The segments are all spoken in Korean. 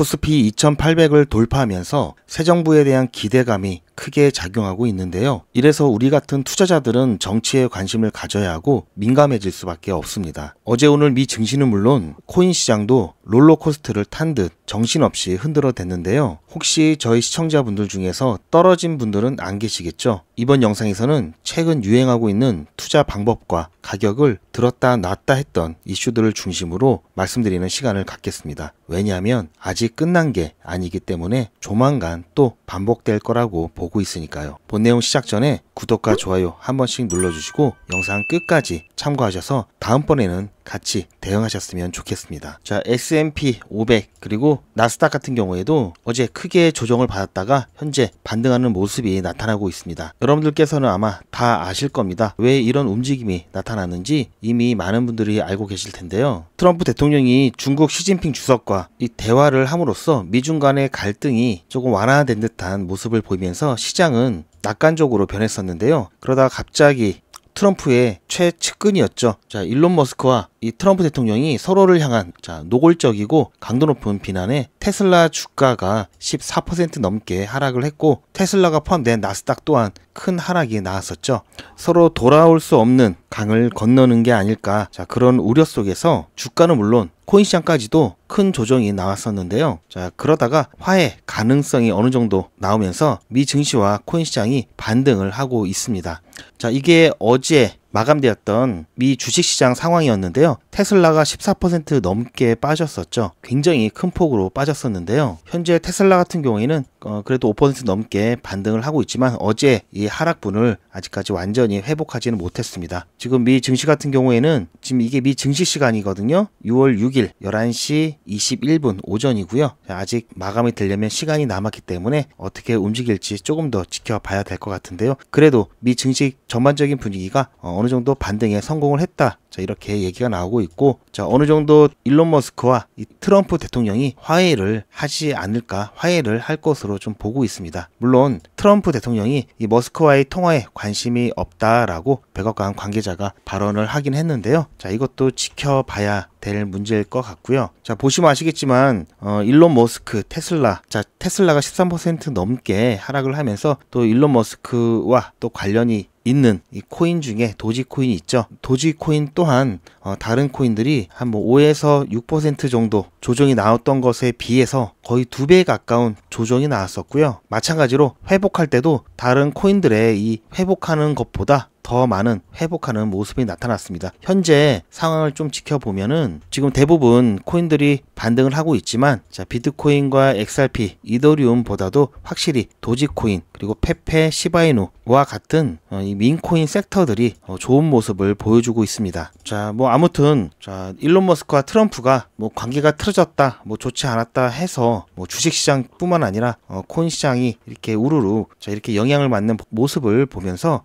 코스피 2800을 돌파하면서 새 정부에 대한 기대감이 크게 작용하고 있는데요. 이래서 우리 같은 투자자들은 정치에 관심을 가져야 하고 민감해질 수밖에 없습니다. 어제 오늘 미 증시는 물론 코인 시장도 롤러코스터를 탄 듯 정신없이 흔들어댔는데요. 혹시 저희 시청자분들 중에서 떨어진 분들은 안 계시겠죠? 이번 영상에서는 최근 유행하고 있는 투자 방법과 가격을 들었다 놨다 했던 이슈들을 중심으로 말씀드리는 시간을 갖겠습니다. 왜냐하면 아직 끝난 게 아니기 때문에 조만간 또 반복될 거라고 보고 있으니까요. 본 내용 시작 전에 구독과 좋아요 한 번씩 눌러주시고 영상 끝까지 참고하셔서 다음번에는 같이 대응하셨으면 좋겠습니다. 자, S&P 500 그리고 나스닥 같은 경우에도 어제 크게 조정을 받았다가 현재 반등하는 모습이 나타나고 있습니다. 여러분들께서는 아마 다 아실 겁니다. 왜 이런 움직임이 나타났는지 이미 많은 분들이 알고 계실 텐데요. 트럼프 대통령이 중국 시진핑 주석과 이 대화를 함으로써 미중 간의 갈등이 조금 완화된 듯한 모습을 보이면서 시장은 낙관적으로 변했었는데요. 그러다가 갑자기 트럼프의 최측근이었죠. 자, 일론 머스크와 이 트럼프 대통령이 서로를 향한 노골적이고 강도 높은 비난에 테슬라 주가가 14% 넘게 하락을 했고 테슬라가 포함된 나스닥 또한 큰 하락이 나왔었죠. 서로 돌아올 수 없는 강을 건너는 게 아닐까. 자, 그런 우려 속에서 주가는 물론 코인 시장까지도 큰 조정이 나왔었는데요. 자, 그러다가 화해 가능성이 어느 정도 나오면서 미 증시와 코인 시장이 반등을 하고 있습니다. 자, 이게 어제 마감되었던 미 주식시장 상황이었는데요. 테슬라가 14% 넘게 빠졌었죠. 굉장히 큰 폭으로 빠졌었는데요. 현재 테슬라 같은 경우에는 그래도 5% 넘게 반등을 하고 있지만 어제 이 하락분을 아직까지 완전히 회복하지는 못했습니다. 지금 미 증시 같은 경우에는 지금 이게 미 증시 시간이거든요. 6월 6일 11시 21분 오전이고요. 아직 마감이 되려면 시간이 남았기 때문에 어떻게 움직일지 조금 더 지켜봐야 될 것 같은데요. 그래도 미 증시 전반적인 분위기가 어느 정도 반등에 성공을 했다. 자, 이렇게 얘기가 나오고 있고, 자, 어느 정도 일론 머스크와 이 트럼프 대통령이 화해를 하지 않을까, 화해를 할 것으로 좀 보고 있습니다. 물론 트럼프 대통령이 이 머스크와의 통화에 관심이 없다라고 백악관 관계자가 발언을 하긴 했는데요. 자, 이것도 지켜봐야 될 문제일 것 같고요. 자, 보시면 아시겠지만 일론 머스크, 테슬라, 자, 테슬라가 13% 넘게 하락을 하면서 또 일론 머스크와 또 관련이 있는 이 코인 중에 도지코인이 있죠. 도지코인 또한 다른 코인들이 한 뭐 5에서 6% 정도 조정이 나왔던 것에 비해서 거의 2배 가까운 조정이 나왔었고요. 마찬가지로 회복할 때도 다른 코인들의 이 회복하는 것보다 더 많은 회복하는 모습이 나타났습니다. 현재 상황을 좀 지켜보면은 지금 대부분 코인들이 반등을 하고 있지만 자, 비트코인과 XRP, 이더리움보다도 확실히 도지코인 그리고 페페, 시바이누와 같은 이 민코인 섹터들이 좋은 모습을 보여주고 있습니다. 자, 뭐 아무튼 자, 일론 머스크와 트럼프가 뭐 관계가 틀어졌다, 뭐 좋지 않았다 해서 뭐 주식시장뿐만 아니라 코인 시장이 이렇게 우르르 자, 이렇게 영향을 받는 모습을 보면서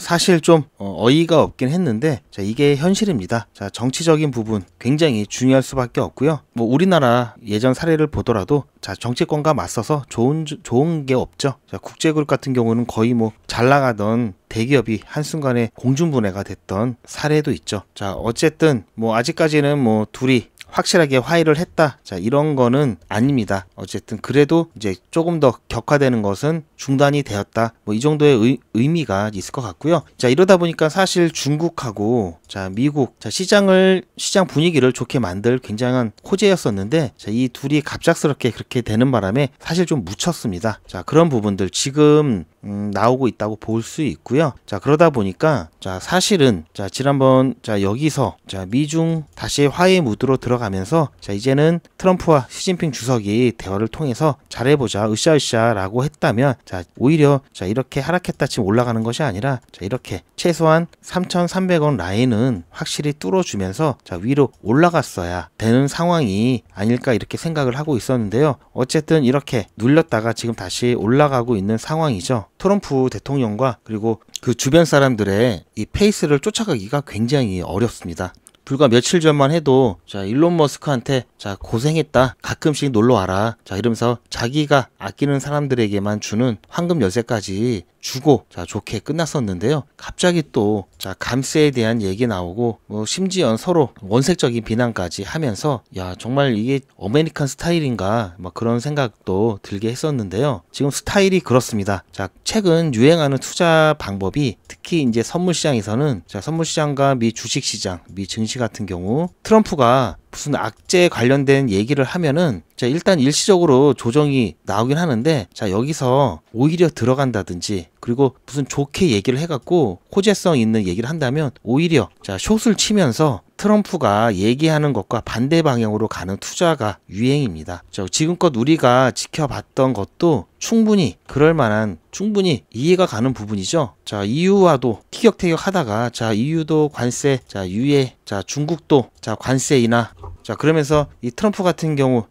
사실 좀 어이가 없긴 했는데 자, 이게 현실입니다. 자, 정치적인 부분 굉장히 중요할 수밖에 없고요. 뭐 우리나라 예전 사례를 보더라도 자, 정치권과 맞서서 좋은 게 없죠. 자, 국제그룹 같은 경우는 거의 뭐 잘 나가던 대기업이 한순간에 공중분해가 됐던 사례도 있죠. 자, 어쨌든 뭐 아직까지는 뭐 둘이 확실하게 화해를 했다. 자, 이런 거는 아닙니다. 어쨌든 그래도 이제 조금 더 격화되는 것은 중단이 되었다. 뭐 이 정도의 의미가 있을 것 같고요. 자, 이러다 보니까 사실 중국하고 자, 미국 자, 시장 분위기를 좋게 만들 굉장한 호재였었는데 자, 이 둘이 갑작스럽게 그렇게 되는 바람에 사실 좀 묻혔습니다. 자, 그런 부분들 지금 나오고 있다고 볼 수 있고요. 자, 그러다 보니까 자, 사실은 자, 지난번 자, 여기서 자, 미중 다시 화해 무드로 들어가면서 자, 이제는 트럼프와 시진핑 주석이 대화를 통해서 잘해보자 으쌰으쌰라고 했다면 자, 오히려 자, 이렇게 하락했다 지금 올라가는 것이 아니라 자, 이렇게 최소한 3,300원 라인은 확실히 뚫어주면서 자, 위로 올라갔어야 되는 상황이 아닐까 이렇게 생각을 하고 있었는데요. 어쨌든 이렇게 눌렸다가 지금 다시 올라가고 있는 상황이죠. 트럼프 대통령과 그리고 그 주변 사람들의 이 페이스를 쫓아가기가 굉장히 어렵습니다. 불과 며칠 전만 해도 자, 일론 머스크한테 자, 고생했다, 가끔씩 놀러 와라, 자, 이러면서 자기가 아끼는 사람들에게만 주는 황금 열쇠까지 주고 좋게 끝났었는데요. 갑자기 또 감세에 대한 얘기 나오고 심지어 서로 원색적인 비난까지 하면서 정말 이게 아메리칸 스타일인가 그런 생각도 들게 했었는데요. 지금 스타일이 그렇습니다. 최근 유행하는 투자 방법이 특히 이제 선물 시장에서는 선물 시장과 미 주식 시장, 미 증시 같은 경우 트럼프가 무슨 악재 관련된 얘기를 하면은 일단 일시적으로 조정이 나오긴 하는데 여기서 오히려 들어간다든지 그리고 무슨 좋게 얘기를 해갖고 호재성 있는 얘기를 한다면 오히려 숏을 치면서 트럼프가 얘기하는 것과 반대 방향으로 가는 투자가 유행입니다. 지금껏 우리가 지켜봤던 것도 충분히 그럴 만한 충분히 이해가 가는 부분이죠. EU와도 티격태격 하다가 EU도 관세, 유예, 중국도 관세 인하. 그러면서 이 트럼프 같은 경우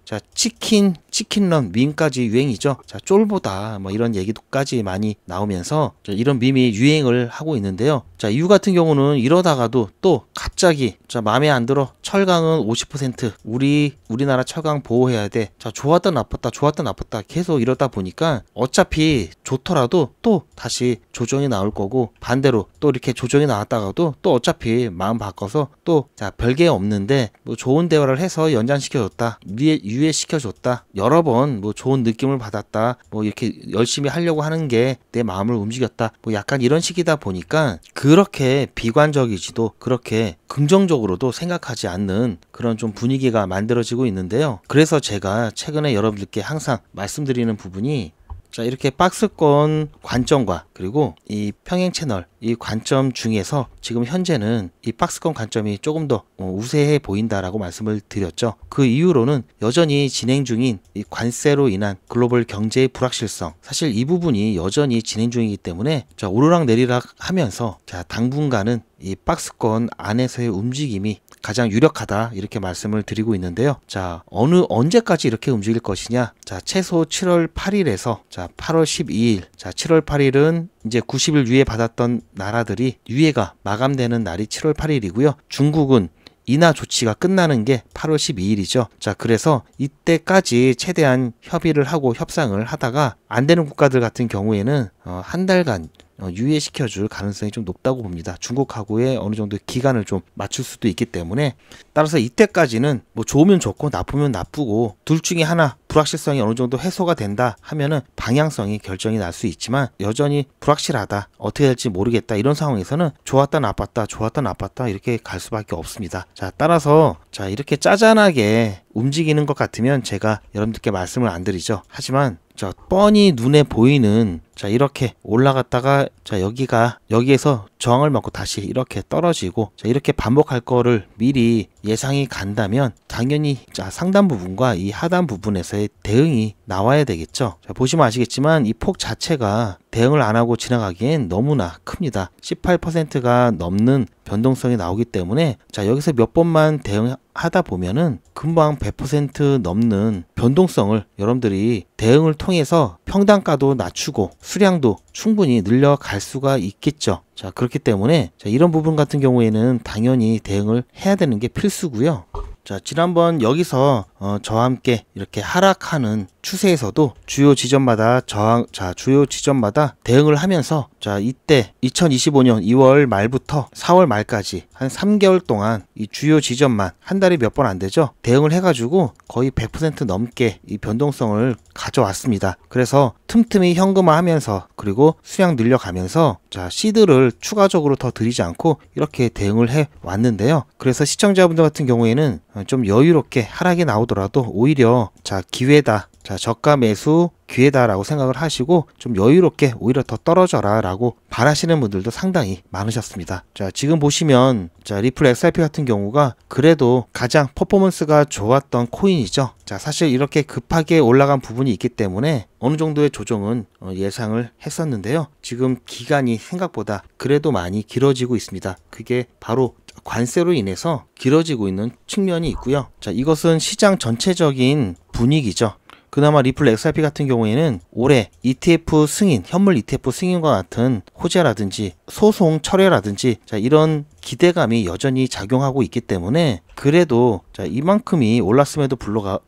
치킨런 밈까지 유행이죠. 쫄보다 이런 얘기도까지 많이 나오면서 이런 밈이 유행을 하고 있는데요. EU 같은 경우는 이러다가도 또 갑자기 마음에 안 들어 철강은 50% 우리나라 철강 보호해야 돼. 좋았다 나빴다 계속 이러다 보니까 어차피 좋더라도 또 다시 조정이 나올 거고 반대로 또 이렇게 조정이 나왔다가도 또 어차피 마음 바꿔서 또 별게 없는데 좋은 대화를 해서 연장시켜줬다, 유예시켜줬다, 여러 번 좋은 느낌을 받았다, 이렇게 열심히 하려고 하는 게 내 마음을 움직였다, 약간 이런 식이다 보니까 그렇게 비관적이지도 그렇게 긍정적으로도 생각하지 않는 그런 좀 분위기가 만들어지고 있는데요. 그래서 제가 최근에 여러분들께 항상 말씀드리는 부분이 이렇게 박스권 관점과 그리고 이 평행 채널 이 관점 중에서 지금 현재는 이 박스권 관점이 조금 더 우세해 보인다라고 말씀을 드렸죠. 그 이후로는 여전히 진행 중인 이 관세로 인한 글로벌 경제의 불확실성, 사실 이 부분이 여전히 진행 중이기 때문에 오르락 내리락 하면서 당분간은 이 박스권 안에서의 움직임이 가장 유력하다 이렇게 말씀을 드리고 있는데요. 언제까지 이렇게 움직일 것이냐? 최소 7월 8일에서 8월 12일. 7월 8일은 이제 90일 유예 받았던 나라들이 유예가 마감되는 날이 7월 8일이고요. 중국은 인하 조치가 끝나는 게 8월 12일이죠. 그래서 이때까지 최대한 협의를 하고 협상을 하다가 안 되는 국가들 같은 경우에는 한 달간 유예시켜줄 가능성이 좀 높다고 봅니다. 중국하고의 어느 정도 기간을 좀 맞출 수도 있기 때문에 따라서 이때까지는 좋으면 좋고 나쁘면 나쁘고 둘 중에 하나 불확실성이 어느 정도 해소가 된다 하면은 방향성이 결정이 날 수 있지만 여전히 불확실하다, 어떻게 될지 모르겠다 이런 상황에서는 좋았다 나빴다 이렇게 갈 수밖에 없습니다. 따라서 이렇게 짜잔하게 움직이는 것 같으면 제가 여러분들께 말씀을 안 드리죠. 하지만 뻔히 눈에 보이는 이렇게 올라갔다가 여기에서 저항을 맞고 다시 이렇게 떨어지고 이렇게 반복할 거를 미리 예상이 간다면 당연히 상단 부분과 이 하단 부분에서의 대응이 나와야 되겠죠. 보시면 아시겠지만 이 폭 자체가 대응을 안 하고 지나가기엔 너무나 큽니다. 18%가 넘는 변동성이 나오기 때문에 여기서 몇 번만 대응하다 보면은 금방 100% 넘는 변동성을 여러분들이 대응을 통해서 평단가도 낮추고 수량도 충분히 늘려갈 수가 있겠죠. 그렇기 때문에 이런 부분 같은 경우에는 당연히 대응을 해야 되는 게 필수고요. 지난번 여기서 저와 함께 이렇게 하락하는 추세에서도 주요 지점마다 주요 지점마다 대응을 하면서 이때 2025년 2월 말부터 4월 말까지 한 3개월 동안 이 주요 지점만 한 달에 몇 번 안 되죠. 대응을 해가지고 거의 100% 넘게 이 변동성을 가져왔습니다. 그래서 틈틈이 현금화하면서 그리고 수량 늘려가면서 시드를 추가적으로 더 드리지 않고 이렇게 대응을 해 왔는데요. 그래서 시청자분들 같은 경우에는 좀 여유롭게 하락이 나오더라도 오히려 기회다, 저가 매수 기회다라고 생각을 하시고 좀 여유롭게 오히려 더 떨어져라 라고 바라시는 분들도 상당히 많으셨습니다. 지금 보시면 리플 XRP 같은 경우가 그래도 가장 퍼포먼스가 좋았던 코인이죠. 사실 이렇게 급하게 올라간 부분이 있기 때문에 어느 정도의 조정은 예상을 했었는데요. 지금 기간이 생각보다 그래도 많이 길어지고 있습니다. 그게 바로 관세로 인해서 길어지고 있는 측면이 있고요. 이것은 시장 전체적인 분위기죠. 그나마 리플 XRP 같은 경우에는 올해 ETF 승인, 현물 ETF 승인과 같은 호재라든지 소송 철회라든지 이런 기대감이 여전히 작용하고 있기 때문에 그래도 이만큼이 올랐음에도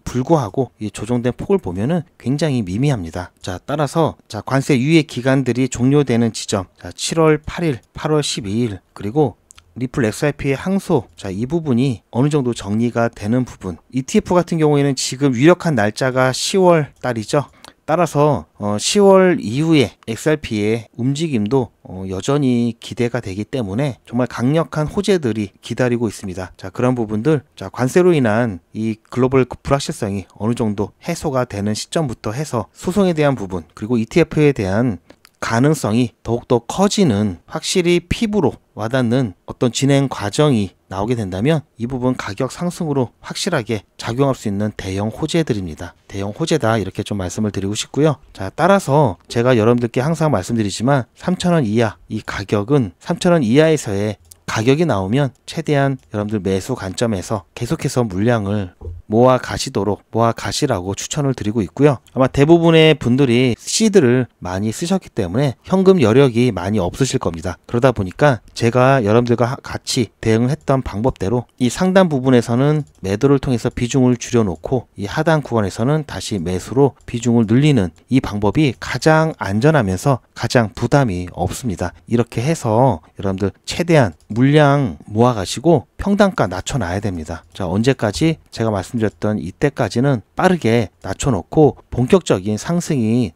불구하고 이 조정된 폭을 보면은 굉장히 미미합니다. 따라서 관세 유예 기간들이 종료되는 지점 7월 8일, 8월 12일 그리고 리플 XRP의 항소 이 부분이 어느 정도 정리가 되는 부분, ETF 같은 경우에는 지금 유력한 날짜가 10월 달이죠. 따라서 10월 이후에 XRP의 움직임도 여전히 기대가 되기 때문에 정말 강력한 호재들이 기다리고 있습니다. 그런 부분들 관세로 인한 이 글로벌 불확실성이 어느 정도 해소가 되는 시점부터 해서 소송에 대한 부분 그리고 ETF에 대한 가능성이 더욱더 커지는 확실히 피부로 와닿는 어떤 진행 과정이 나오게 된다면 이 부분 가격 상승으로 확실하게 작용할 수 있는 대형 호재들입니다. 대형 호재다 이렇게 좀 말씀을 드리고 싶고요. 따라서 제가 여러분들께 항상 말씀드리지만 3,000원 이하 이 가격은 3,000원 이하에서의 가격이 나오면 최대한 여러분들 매수 관점에서 계속해서 물량을 모아 가시라고 추천을 드리고 있고요. 아마 대부분의 분들이 시드를 많이 쓰셨기 때문에 현금 여력이 많이 없으실 겁니다. 그러다 보니까 제가 여러분들과 같이 대응했던 방법대로 이 상단 부분에서는 매도를 통해서 비중을 줄여놓고 이 하단 구간에서는 다시 매수로 비중을 늘리는 이 방법이 가장 안전하면서 가장 부담이 없습니다. 이렇게 해서 여러분들 최대한 물량 모아가시고 평단가 낮춰놔야 됩니다. 언제까지? 제가 말씀드렸던 이때까지는 빠르게 낮춰놓고 본격적인 상승이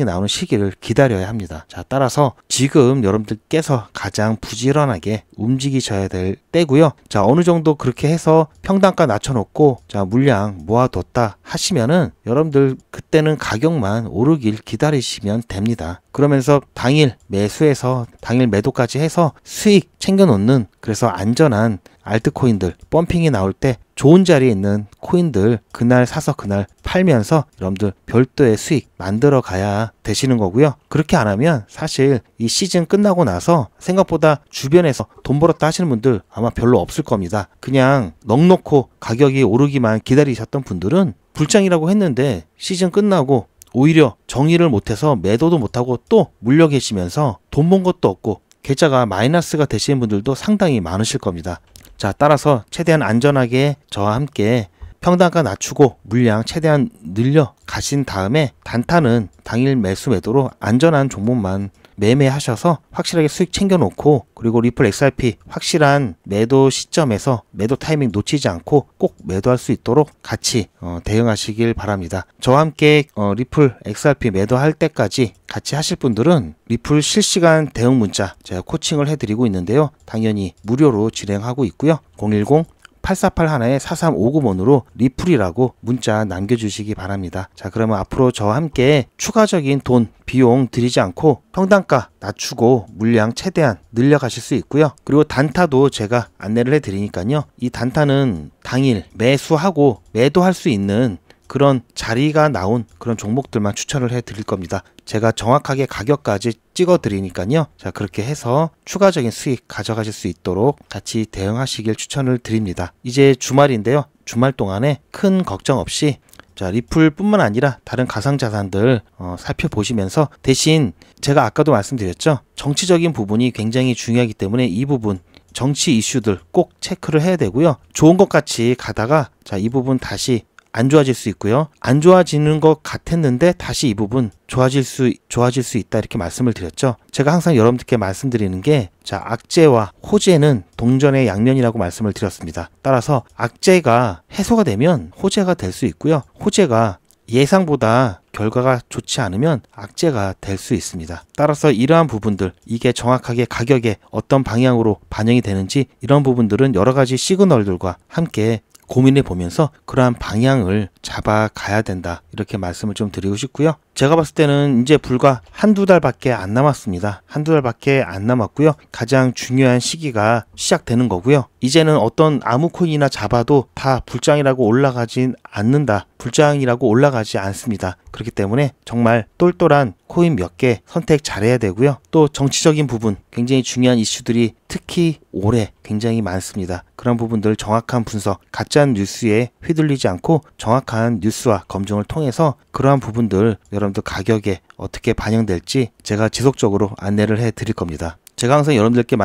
나오는 시기를 기다려야 합니다. 따라서 지금 여러분들께서 가장 부지런하게 움직이셔야 될 때고요. 어느 정도 그렇게 해서 평단가 낮춰놓고 물량 모아뒀다 하시면은 여러분들 그때는 가격만 오르길 기다리시면 됩니다. 그러면서 당일 매수해서 당일 매도까지 해서 수익 챙겨놓는, 그래서 안전한 알트코인들 펌핑이 나올 때 좋은 자리에 있는 코인들 그날 사서 그날 팔면서 여러분들 별도의 수익 만들어 가야 되시는 거고요. 그렇게 안 하면 사실 이 시즌 끝나고 나서 생각보다 주변에서 돈 벌었다 하시는 분들 아마 별로 없을 겁니다. 그냥 넉넉히 가격이 오르기만 기다리셨던 분들은 불장이라고 했는데 시즌 끝나고 오히려 정리를 못해서 매도도 못하고 또 물려 계시면서 돈 번 것도 없고 계좌가 마이너스가 되시는 분들도 상당히 많으실 겁니다. 따라서 최대한 안전하게 저와 함께 평단가 낮추고 물량 최대한 늘려 가신 다음에 단타는 당일 매수 매도로 안전한 종목만 매매하셔서 확실하게 수익 챙겨놓고, 그리고 리플 XRP 확실한 매도 시점에서 매도 타이밍 놓치지 않고 꼭 매도할 수 있도록 같이 대응하시길 바랍니다. 저와 함께 리플 XRP 매도할 때까지 같이 하실 분들은 리플 실시간 대응 문자 제가 코칭을 해드리고 있는데요. 당연히 무료로 진행하고 있고요. 010-8481-4359번으로 리플이라고 문자 남겨주시기 바랍니다. 그러면 앞으로 저와 함께 추가적인 비용 들이지 않고 평단가 낮추고 물량 최대한 늘려가실 수 있고요. 그리고 단타도 제가 안내를 해드리니까요. 이 단타는 당일 매수하고 매도할 수 있는 그런 자리가 나온 그런 종목들만 추천을 해드릴 겁니다. 제가 정확하게 가격까지 찍어 드리니까요. 그렇게 해서 추가적인 수익 가져가실 수 있도록 같이 대응하시길 추천을 드립니다. 이제 주말인데요. 주말 동안에 큰 걱정 없이 리플뿐만 아니라 다른 가상자산들 살펴보시면서, 대신 제가 아까도 말씀드렸죠. 정치적인 부분이 굉장히 중요하기 때문에 이 부분 정치 이슈들 꼭 체크를 해야 되고요. 좋은 것 같이 가다가 이 부분 다시 안 좋아질 수 있고요. 안 좋아지는 것 같았는데 다시 이 부분 좋아질 수 있다 이렇게 말씀을 드렸죠. 제가 항상 여러분들께 말씀드리는 게 악재와 호재는 동전의 양면이라고 말씀을 드렸습니다. 따라서 악재가 해소가 되면 호재가 될 수 있고요. 호재가 예상보다 결과가 좋지 않으면 악재가 될 수 있습니다. 따라서 이러한 부분들, 이게 정확하게 가격에 어떤 방향으로 반영이 되는지 이런 부분들은 여러 가지 시그널들과 함께 고민해 보면서 그러한 방향을 잡아가야 된다 이렇게 말씀을 좀 드리고 싶고요. 제가 봤을 때는 이제 불과 한두 달밖에 안 남았습니다. 한두 달밖에 안 남았고요. 가장 중요한 시기가 시작되는 거고요. 이제는 어떤 아무 코인이나 잡아도 다 불장이라고 올라가진 않는다. 불장이라고 올라가지 않습니다. 그렇기 때문에 정말 똘똘한 코인 몇 개 선택 잘해야 되고요. 또 정치적인 부분, 굉장히 중요한 이슈들이 특히 올해 굉장히 많습니다. 그런 부분들 정확한 분석, 가짜 뉴스에 휘둘리지 않고 정확한 뉴스와 검증을 통해서 그러한 부분들 여러분들 가격에 어떻게 반영될지 제가 지속적으로 안내를 해 드릴 겁니다. 제가 항상 여러분들께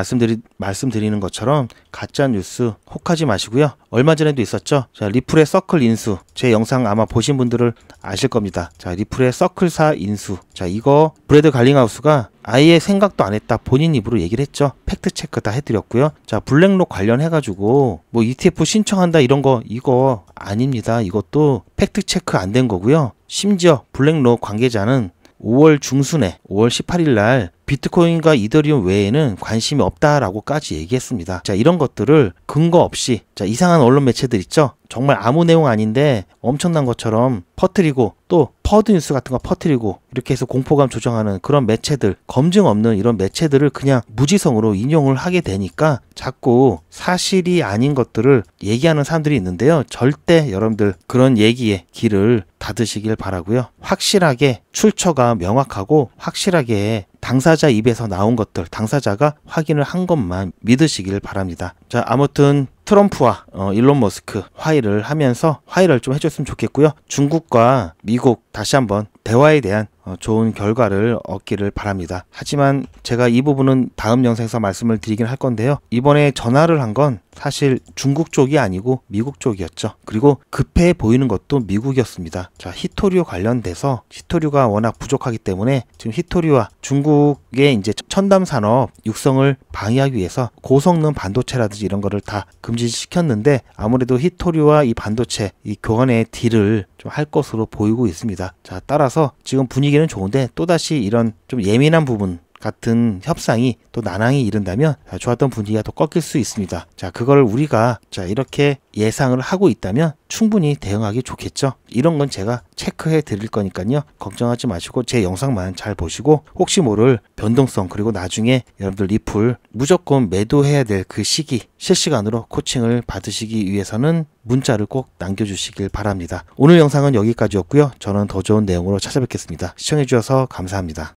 말씀드리는 것처럼 가짜 뉴스 혹하지 마시고요. 얼마 전에도 있었죠. 자, 리플의 서클 인수. 제 영상 아마 보신 분들을 아실 겁니다. 자, 리플의 서클사 인수. 자, 이거 브래드 갈링하우스가 아예 생각도 안 했다. 본인 입으로 얘기를 했죠. 팩트 체크 다 해드렸고요. 자, 블랙록 관련해가지고 뭐 ETF 신청한다 이런 거 이거 아닙니다. 이것도 팩트 체크 안 된 거고요. 심지어 블랙록 관계자는 5월 중순에 5월 18일 날 비트코인과 이더리움 외에는 관심이 없다라고까지 얘기했습니다. 자, 이런 것들을 근거 없이 자, 이상한 언론 매체들 있죠. 정말 아무 내용 아닌데 엄청난 것처럼 퍼뜨리고 또 퍼드 뉴스 같은 거 퍼뜨리고 이렇게 해서 공포감 조정하는 그런 매체들, 검증 없는 이런 매체들을 그냥 무지성으로 인용을 하게 되니까 자꾸 사실이 아닌 것들을 얘기하는 사람들이 있는데요. 절대 여러분들 그런 얘기에 귀를 닫으시길 바라고요. 확실하게 출처가 명확하고 확실하게 당사자 입에서 나온 것들, 당사자가 확인을 한 것만 믿으시길 바랍니다. 자, 아무튼 트럼프와 일론 머스크 화해를 하면서 화해를 좀 해줬으면 좋겠고요. 중국과 미국 다시 한번 대화에 대한 좋은 결과를 얻기를 바랍니다. 하지만 제가 이 부분은 다음 영상에서 말씀을 드리긴 할 건데요. 이번에 전화를 한 건 사실 중국 쪽이 아니고 미국 쪽이었죠. 그리고 급해 보이는 것도 미국이었습니다. 자, 히토류 관련돼서 히토류가 워낙 부족하기 때문에 지금 히토류와 중국의 이제 첨단 산업 육성을 방해하기 위해서 고성능 반도체라든지 이런 거를 다 금지시켰는데 아무래도 히토류와 이 반도체 이 교환의 딜을 좀 할 것으로 보이고 있습니다. 자, 따라서 지금 분위기는 좋은데 또다시 이런 좀 예민한 부분 같은 협상이 또 난항이 이른다면 좋았던 분위기가 또 꺾일 수 있습니다. 자, 그걸 우리가 자 이렇게 예상을 하고 있다면 충분히 대응하기 좋겠죠. 이런 건 제가 체크해 드릴 거니까요. 걱정하지 마시고 제 영상만 잘 보시고 혹시 모를 변동성 그리고 나중에 여러분들 리플 무조건 매도해야 될 그 시기 실시간으로 코칭을 받으시기 위해서는 문자를 꼭 남겨주시길 바랍니다. 오늘 영상은 여기까지였고요. 저는 더 좋은 내용으로 찾아뵙겠습니다. 시청해 주셔서 감사합니다.